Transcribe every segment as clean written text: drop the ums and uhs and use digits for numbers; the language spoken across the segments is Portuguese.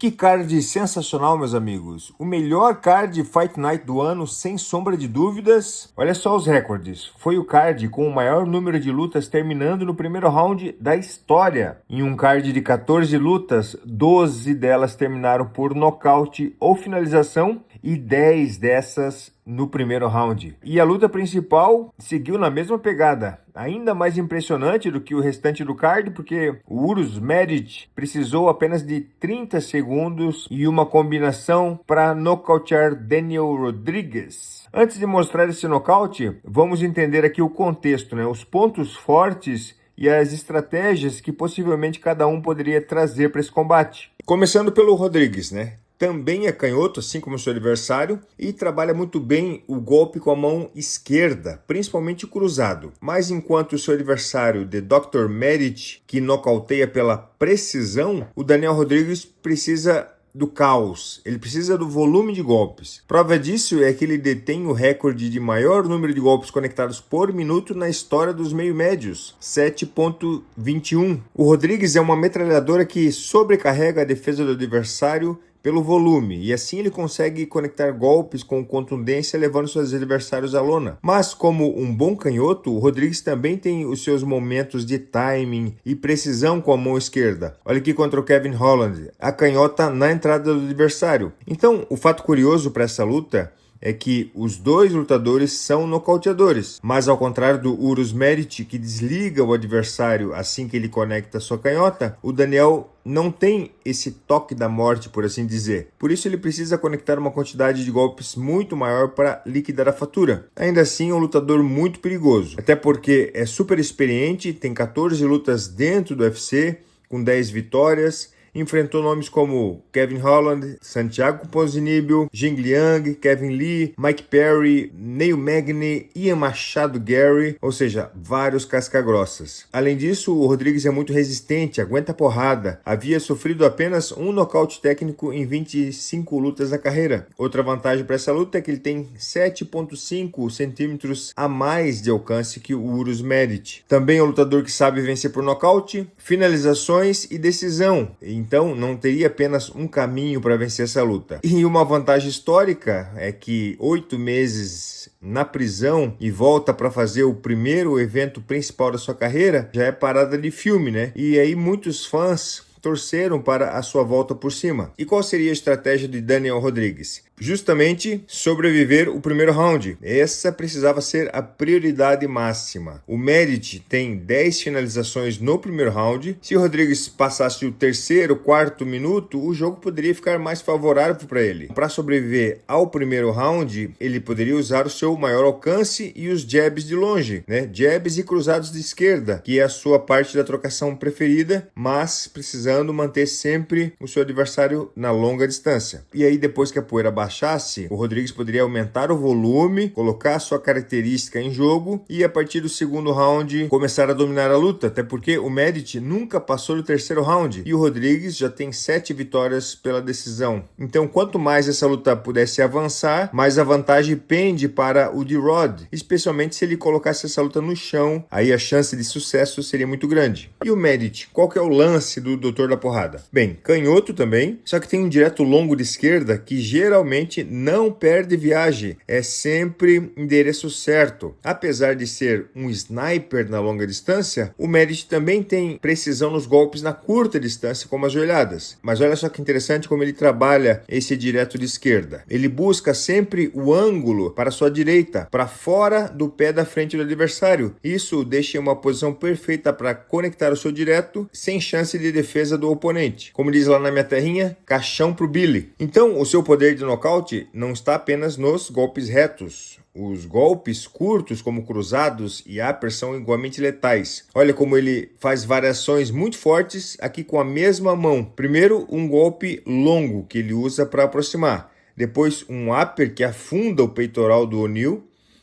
Que card sensacional, meus amigos. O melhor card Fight Night do ano, sem sombra de dúvidas. Olha só os recordes. Foi o card com o maior número de lutas terminando no primeiro round da história. Em um card de 14 lutas, 12 delas terminaram por nocaute ou finalização e 10 dessas no primeiro round. E a luta principal seguiu na mesma pegada. Ainda mais impressionante do que o restante do card, porque o Urus Medic precisou apenas de 30 segundos e uma combinação para nocautear Daniel Rodrigues. Antes de mostrar esse nocaute, vamos entender aqui o contexto, né? Os pontos fortes e as estratégias que possivelmente cada um poderia trazer para esse combate. Começando pelo Rodrigues, né? Também é canhoto, assim como seu adversário, e trabalha muito bem o golpe com a mão esquerda, principalmente cruzado. Mas enquanto o seu adversário, The Dr. Medic, que nocauteia pela precisão, o Daniel Rodrigues precisa do caos, ele precisa do volume de golpes. Prova disso é que ele detém o recorde de maior número de golpes conectados por minuto na história dos meio-médios, 7.21. O Rodrigues é uma metralhadora que sobrecarrega a defesa do adversário pelo volume, e assim ele consegue conectar golpes com contundência, levando seus adversários à lona. Mas como um bom canhoto, o Rodrigues também tem os seus momentos de timing e precisão com a mão esquerda. Olha aqui contra o Kevin Holland, a canhota na entrada do adversário. Então, o fato curioso para essa luta é que os dois lutadores são nocauteadores, mas ao contrário do Urus Medic, que desliga o adversário assim que ele conecta sua canhota, o Daniel não tem esse toque da morte, por assim dizer. Por isso ele precisa conectar uma quantidade de golpes muito maior para liquidar a fatura. Ainda assim, é um lutador muito perigoso, até porque é super experiente, tem 14 lutas dentro do UFC, com 10 vitórias, enfrentou nomes como Kevin Holland, Santiago Ponzinibbio, Jing Liang, Kevin Lee, Mike Perry, Neil Magny, Ian Machado Gary, ou seja, vários casca-grossas. Além disso, o Rodrigues é muito resistente, aguenta porrada. Havia sofrido apenas um nocaute técnico em 25 lutas na carreira. Outra vantagem para essa luta é que ele tem 7,5 centímetros a mais de alcance que o Urus Medic. Também é um lutador que sabe vencer por nocaute, finalizações e decisão. Então, não teria apenas um caminho para vencer essa luta. E uma vantagem histórica é que 8 meses na prisão e volta para fazer o primeiro evento principal da sua carreira, já é parada de filme, né? E aí muitos fãs torceram para a sua volta por cima. E qual seria a estratégia de Daniel Rodrigues? Justamente sobreviver o primeiro round. Essa precisava ser a prioridade máxima. O Medic tem 10 finalizações no primeiro round. Se o Rodrigues passasse o terceiro, quarto minuto, o jogo poderia ficar mais favorável para ele. Para sobreviver ao primeiro round, ele poderia usar o seu maior alcance e os jabs de longe, né? Jabs e cruzados de esquerda, que é a sua parte da trocação preferida, mas precisando manter sempre o seu adversário na longa distância. E aí, depois que a poeira baixasse, o Rodrigues poderia aumentar o volume, colocar a sua característica em jogo e a partir do segundo round começar a dominar a luta, até porque o Medic nunca passou do terceiro round e o Rodrigues já tem 7 vitórias pela decisão. Então, quanto mais essa luta pudesse avançar, mais a vantagem pende para o D-Rod, especialmente se ele colocasse essa luta no chão, aí a chance de sucesso seria muito grande. E o Medic, qual que é o lance do Doutor da Porrada? Bem, canhoto também, só que tem um direto longo de esquerda que geralmente não perde viagem, é sempre endereço certo. Apesar de ser um sniper na longa distância, o Medic também tem precisão nos golpes na curta distância, como as joelhadas. Mas olha só que interessante como ele trabalha esse direto de esquerda. Ele busca sempre o ângulo para sua direita, para fora do pé da frente do adversário. Isso deixa em uma posição perfeita para conectar o seu direto, sem chance de defesa do oponente. Como diz lá na minha terrinha, caixão pro Billy. Então, o seu poder de nocaute não está apenas nos golpes retos. Os golpes curtos, como cruzados e upper, são igualmente letais. Olha como ele faz variações muito fortes aqui com a mesma mão. Primeiro, um golpe longo que ele usa para aproximar. Depois, um upper que afunda o peitoral do O'Neal.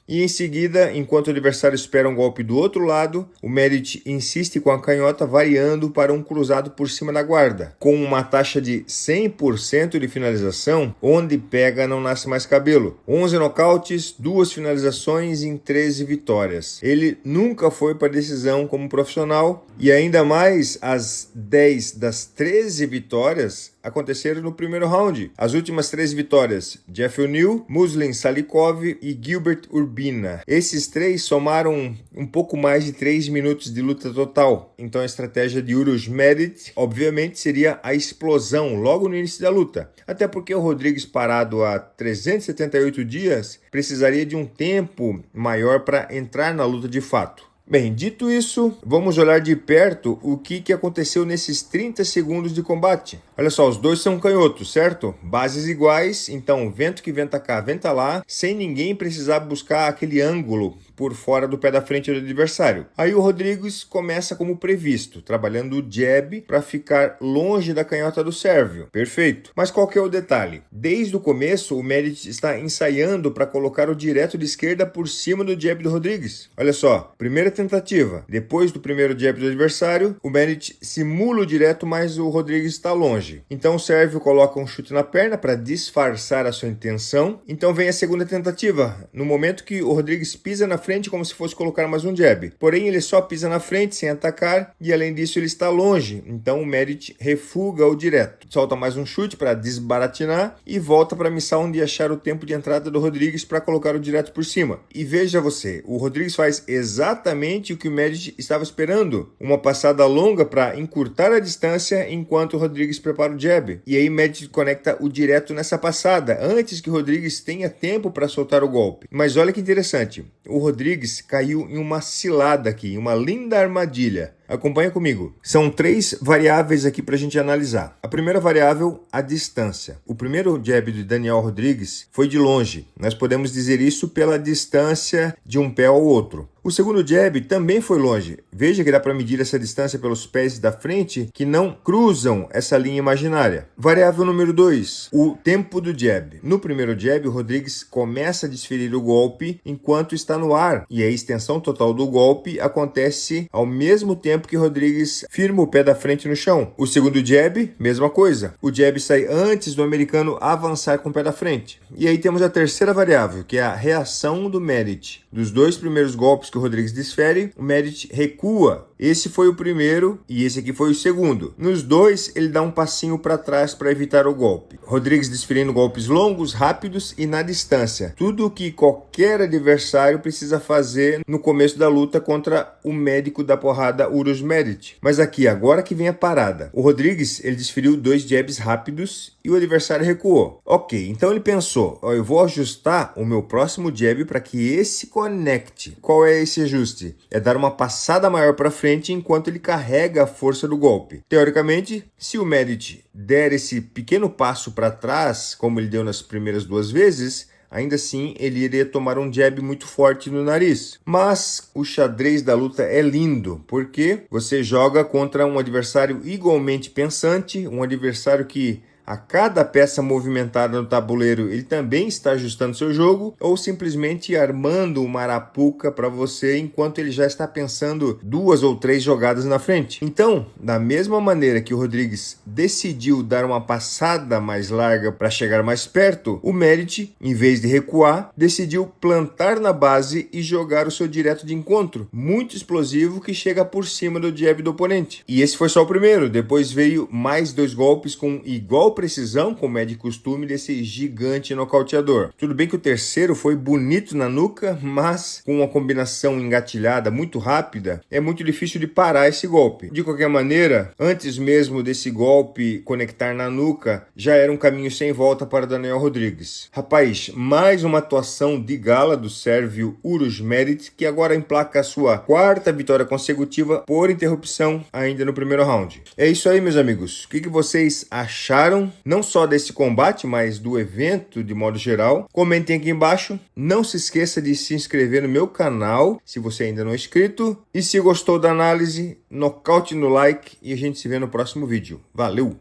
E em seguida, enquanto o adversário espera um golpe do outro lado, o Medic insiste com a canhota variando para um cruzado por cima da guarda. Com uma taxa de 100% de finalização, onde pega não nasce mais cabelo. 11 nocautes, 2 finalizações em 13 vitórias. Ele nunca foi para decisão como profissional e ainda mais as 10 das 13 vitórias aconteceram no primeiro round. As últimas 3 vitórias, Jeff O'Neal, Muslim Salikov e Gilbert Urbina. Esses 3 somaram um pouco mais de 3 minutos de luta total. Então a estratégia de Uros Medic, obviamente, seria a explosão logo no início da luta. Até porque o Rodrigues, parado há 378 dias, precisaria de um tempo maior para entrar na luta de fato. Bem, dito isso, vamos olhar de perto o que aconteceu nesses 30 segundos de combate. Olha só, os dois são canhotos, certo? Bases iguais, então vento que venta cá, venta lá, sem ninguém precisar buscar aquele ângulo por fora do pé da frente do adversário. Aí o Rodrigues começa como previsto, trabalhando o jab para ficar longe da canhota do sérvio. Perfeito. Mas qual que é o detalhe? Desde o começo, o Medic está ensaiando para colocar o direto de esquerda por cima do jab do Rodrigues. Olha só, primeira tentativa. Depois do primeiro jab do adversário, o Medic simula o direto, mas o Rodrigues está longe. Então o sérvio coloca um chute na perna para disfarçar a sua intenção. Então vem a segunda tentativa, no momento que o Rodrigues pisa na frente como se fosse colocar mais um jab. Porém, ele só pisa na frente sem atacar e além disso ele está longe. Então o Medic refuga o direto. Solta mais um chute para desbaratinar e volta para a missão de achar o tempo de entrada do Rodrigues para colocar o direto por cima. E veja você, o Rodrigues faz exatamente o que o Medic estava esperando. Uma passada longa para encurtar a distância enquanto o Rodrigues prepara o jab. E aí Medic conecta o direto nessa passada, antes que o Rodrigues tenha tempo para soltar o golpe. Mas olha que interessante, o Rodrigues caiu em uma cilada aqui, em uma linda armadilha. Acompanha comigo. São 3 variáveis aqui para a gente analisar. A primeira variável, a distância. O primeiro jab de Daniel Rodrigues foi de longe. Nós podemos dizer isso pela distância de um pé ao outro. O segundo jab também foi longe. Veja que dá para medir essa distância pelos pés da frente que não cruzam essa linha imaginária. Variável número 2, o tempo do jab. No primeiro jab, o Rodrigues começa a desferir o golpe enquanto está no ar. E a extensão total do golpe acontece ao mesmo tempo que Rodrigues firma o pé da frente no chão. O segundo jab, mesma coisa. O jab sai antes do americano avançar com o pé da frente. E aí temos a terceira variável, que é a reação do Medic. Dos 2 primeiros golpes que o Rodrigues desfere, o Medic recua. Esse foi o primeiro e esse aqui foi o segundo. Nos 2, ele dá um passinho para trás para evitar o golpe. Rodrigues desferindo golpes longos, rápidos e na distância. Tudo o que qualquer adversário precisa fazer no começo da luta contra o médico da porrada Uros Medic. Mas aqui, agora que vem a parada. O Rodrigues, ele desferiu 2 jabs rápidos e o adversário recuou. Ok, então ele pensou, eu vou ajustar o meu próximo jab para que esse conecte. Qual é esse ajuste? É dar uma passada maior para frente enquanto ele carrega a força do golpe. Teoricamente, se o Medic der esse pequeno passo para trás, como ele deu nas primeiras 2 vezes, ainda assim ele iria tomar um jab muito forte no nariz. Mas o xadrez da luta é lindo, porque você joga contra um adversário igualmente pensante, um adversário que a cada peça movimentada no tabuleiro ele também está ajustando seu jogo ou simplesmente armando uma arapuca para você enquanto ele já está pensando 2 ou 3 jogadas na frente. Então, da mesma maneira que o Rodrigues decidiu dar uma passada mais larga para chegar mais perto, o Medic, em vez de recuar, decidiu plantar na base e jogar o seu direto de encontro, muito explosivo que chega por cima do jab do oponente. E esse foi só o primeiro, depois veio mais 2 golpes com igual precisão, como é de costume desse gigante nocauteador. Tudo bem que o terceiro foi bonito na nuca, mas com uma combinação engatilhada muito rápida, é muito difícil de parar esse golpe. De qualquer maneira, antes mesmo desse golpe conectar na nuca, já era um caminho sem volta para Daniel Rodrigues. Rapaz, mais uma atuação de gala do sérvio Uros Medic, que agora emplaca a sua 4ª vitória consecutiva por interrupção ainda no primeiro round. É isso aí, meus amigos. O que vocês acharam? Não só desse combate, mas do evento de modo geral. Comentem aqui embaixo. Não se esqueça de se inscrever no meu canal, se você ainda não é inscrito. E se gostou da análise, nocaute no like e a gente se vê no próximo vídeo. Valeu!